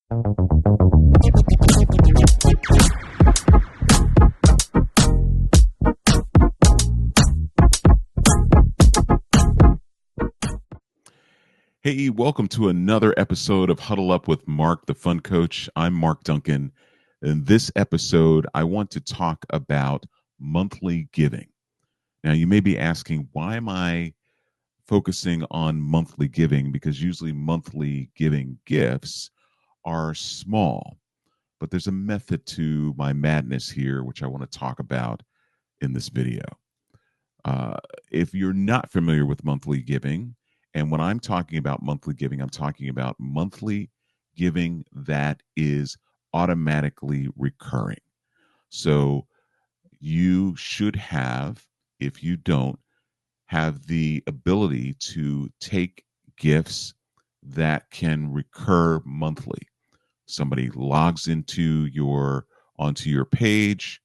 Hey, welcome to another episode of Huddle Up with Mark, the Fun Coach. I'm Mark Duncan. In this episode, I want to talk about monthly giving. Now, you may be asking, why am I focusing on monthly giving? Because usually monthly giving gifts are small, but there's a method to my madness here, which I want to talk about in this video. Uh, if you're not familiar with monthly giving, and when I'm talking about monthly giving, I'm talking about monthly giving that is automatically recurring. So you should have, if you don't, have the ability to take gifts that can recur monthly. Somebody logs onto your page,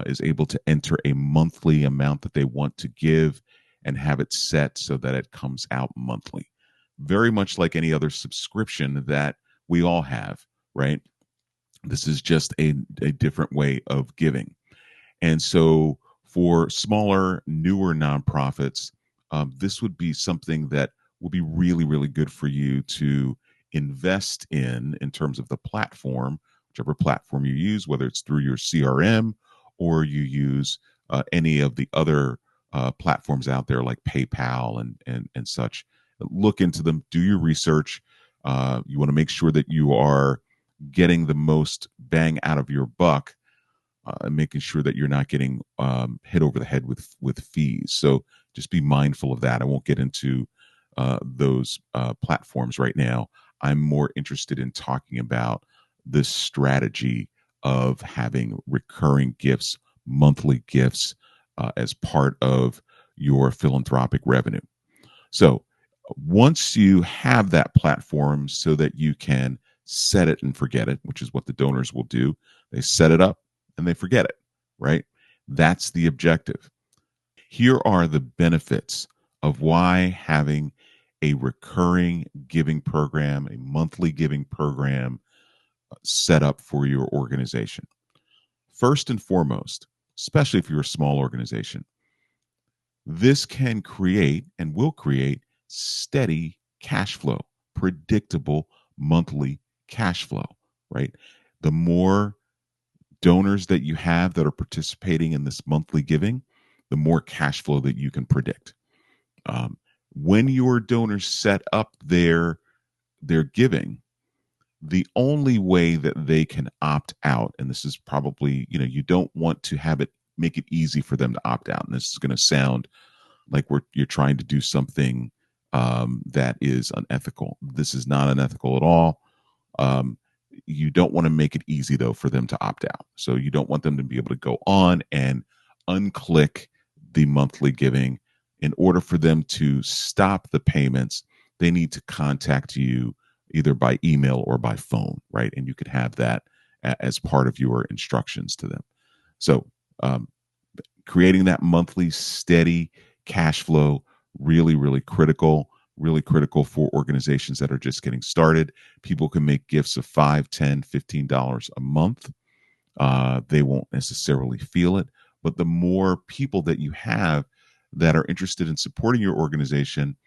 is able to enter a monthly amount that they want to give and have it set so that it comes out monthly. Very much like any other subscription that we all have, right? This is just a different way of giving. And so for smaller, newer nonprofits, this would be something that will be really, really good for you to invest in terms of the platform, whichever platform you use, whether it's through your CRM or you use any of the other platforms out there like PayPal and such. Look into them, do your research. You want to make sure that you are getting the most bang out of your buck, and making sure that you're not getting hit over the head with fees. So just be mindful of that. I won't get into those platforms right now. I'm more interested in talking about this strategy of having recurring gifts, monthly gifts, as part of your philanthropic revenue. So once you have that platform so that you can set it and forget it, which is what the donors will do, they set it up and they forget it, right? That's the objective. Here are the benefits of why having a recurring giving program, a monthly giving program set up for your organization. First and foremost, especially if you're a small organization, this can create and will create steady cash flow, predictable monthly cash flow, right? The more donors that you have that are participating in this monthly giving, the more cash flow that you can predict. When your donors set up their giving, the only way that they can opt out, and this is probably, you don't want to have it make it easy for them to opt out. And this is going to sound like you're trying to do something that is unethical. This is not unethical at all. You don't want to make it easy though for them to opt out. So you don't want them to be able to go on and unclick the monthly giving. In order for them to stop the payments, they need to contact you either by email or by phone, right? And you could have that as part of your instructions to them. So creating that monthly steady cash flow, really, really critical for organizations that are just getting started. People can make gifts of $5, $10, $15 a month. They won't necessarily feel it, but the more people that you have that are interested in supporting your organization,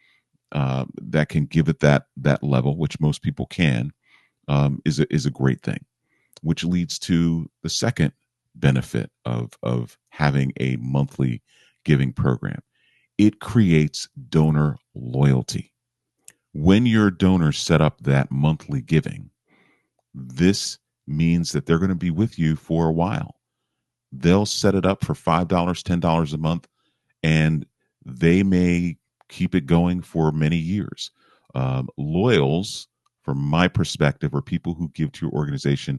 that can give it that level, which most people can, is a great thing. Which leads to the second benefit of having a monthly giving program. It creates donor loyalty. When your donors set up that monthly giving, this means that they're going to be with you for a while. They'll set it up for $5, $10 a month, and they may keep it going for many years. Loyals, from my perspective, are people who give to your organization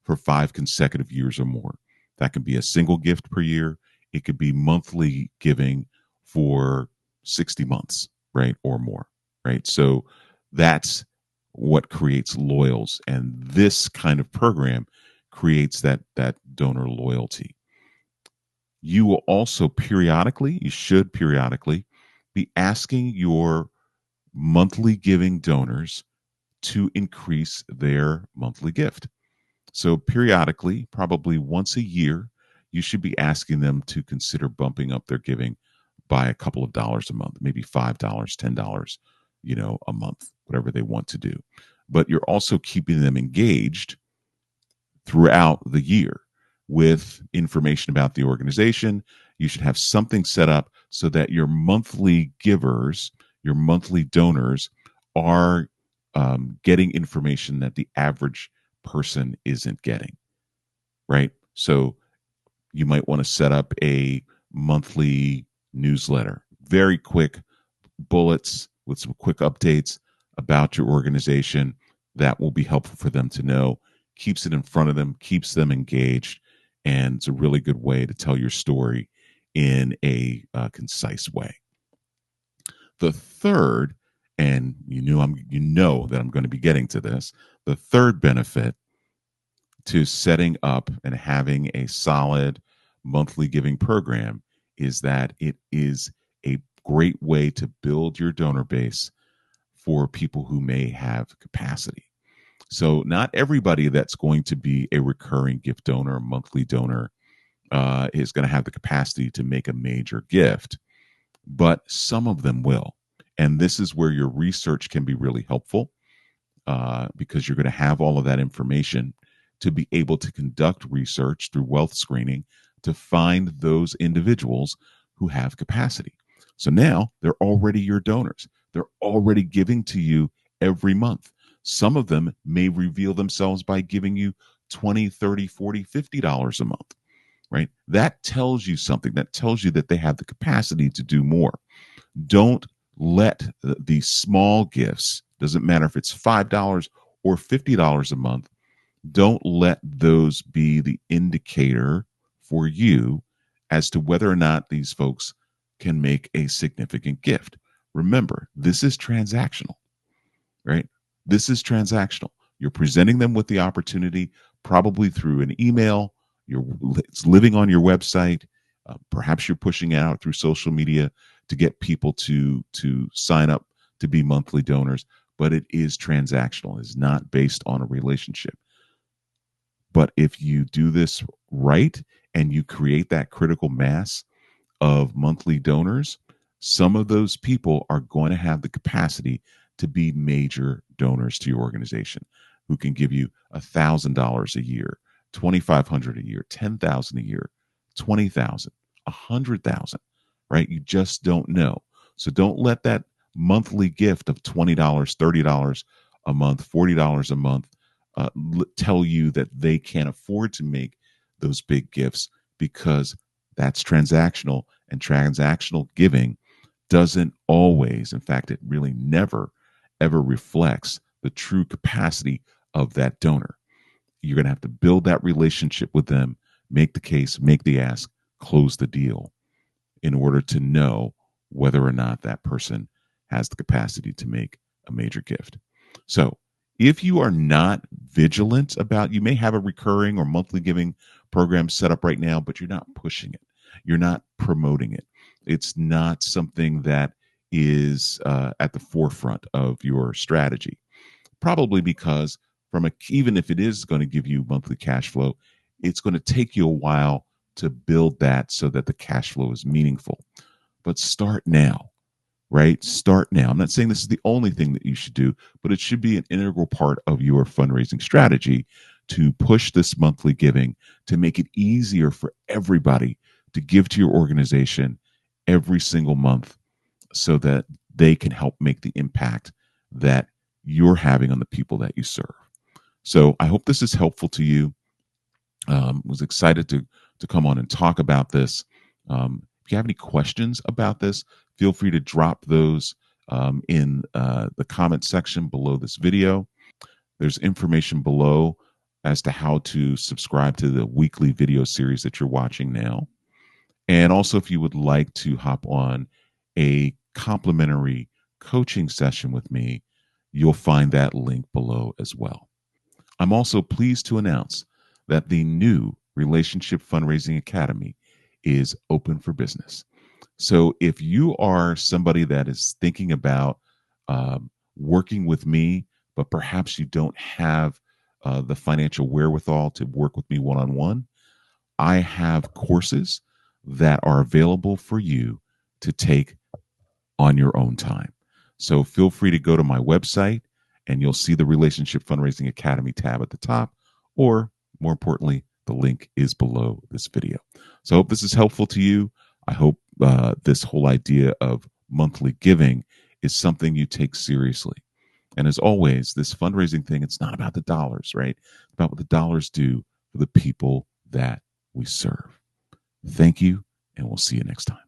for 5 consecutive years or more. That could be a single gift per year. It could be monthly giving for 60 months, right, or more, right? So that's what creates loyals, and this kind of program creates that donor loyalty. You will also you should periodically be asking your monthly giving donors to increase their monthly gift. So periodically, probably once a year, you should be asking them to consider bumping up their giving by a couple of dollars a month, maybe $5, $10, a month, whatever they want to do. But you're also keeping them engaged throughout the year with information about the organization. You should have something set up so that your monthly givers, your monthly donors are getting information that the average person isn't getting, right? So you might want to set up a monthly newsletter, very quick bullets with some quick updates about your organization that will be helpful for them to know, keeps it in front of them, keeps them engaged, and it's a really good way to tell your story in a concise way. The third, and you know that I'm going to be getting to this, the third benefit to setting up and having a solid monthly giving program is that it is a great way to build your donor base for people who may have capacity. So, not everybody that's going to be a recurring gift donor, a monthly donor, is going to have the capacity to make a major gift, but some of them will. And this is where your research can be really helpful because you're going to have all of that information to be able to conduct research through wealth screening to find those individuals who have capacity. So now they're already your donors. They're already giving to you every month. Some of them may reveal themselves by giving you $20, $30, $40, $50 a month, right? That tells you something. That tells you that they have the capacity to do more. Don't let the small gifts, doesn't matter if it's $5 or $50 a month, don't let those be the indicator for you as to whether or not these folks can make a significant gift. Remember, this is transactional, right? This is transactional. You're presenting them with the opportunity, probably through an email. It's living on your website. Perhaps you're pushing it out through social media to get people to sign up to be monthly donors. But it is transactional. It's not based on a relationship. But if you do this right and you create that critical mass of monthly donors, some of those people are going to have the capacity to be major donors to your organization who can give you $1,000 a year, $2,500 a year, $10,000 a year, $20,000, $100,000, right? You just don't know. So don't let that monthly gift of $20, $30 a month, $40 a month tell you that they can't afford to make those big gifts, because that's transactional, and transactional giving doesn't always, in fact, it really never, ever reflects the true capacity of that donor. You're going to have to build that relationship with them, make the case, make the ask, close the deal in order to know whether or not that person has the capacity to make a major gift. So, if you are not vigilant about, you may have a recurring or monthly giving program set up right now, but you're not pushing it. You're not promoting it. It's not something that is at the forefront of your strategy. Probably because even if it is going to give you monthly cash flow, it's going to take you a while to build that so that the cash flow is meaningful. But start now. Right? Start now. I'm not saying this is the only thing that you should do, but it should be an integral part of your fundraising strategy to push this monthly giving, to make it easier for everybody to give to your organization every single month so that they can help make the impact that you're having on the people that you serve. So I hope this is helpful to you. Was excited to come on and talk about this. If you have any questions about this, feel free to drop those in the comment section below this video. There's information below as to how to subscribe to the weekly video series that you're watching now. And also, if you would like to hop on a complimentary coaching session with me, you'll find that link below as well. I'm also pleased to announce that the new Relationship Fundraising Academy is open for business. So if you are somebody that is thinking about working with me but perhaps you don't have the financial wherewithal to work with me one on one, I have courses that are available for you to take on your own time. So feel free to go to my website and you'll see the Relationship Fundraising Academy tab at the top, or more importantly, the link is below this video. So I hope this is helpful to you. I hope this whole idea of monthly giving is something you take seriously. And as always, this fundraising thing, it's not about the dollars, right? It's about what the dollars do for the people that we serve. Thank you, and we'll see you next time.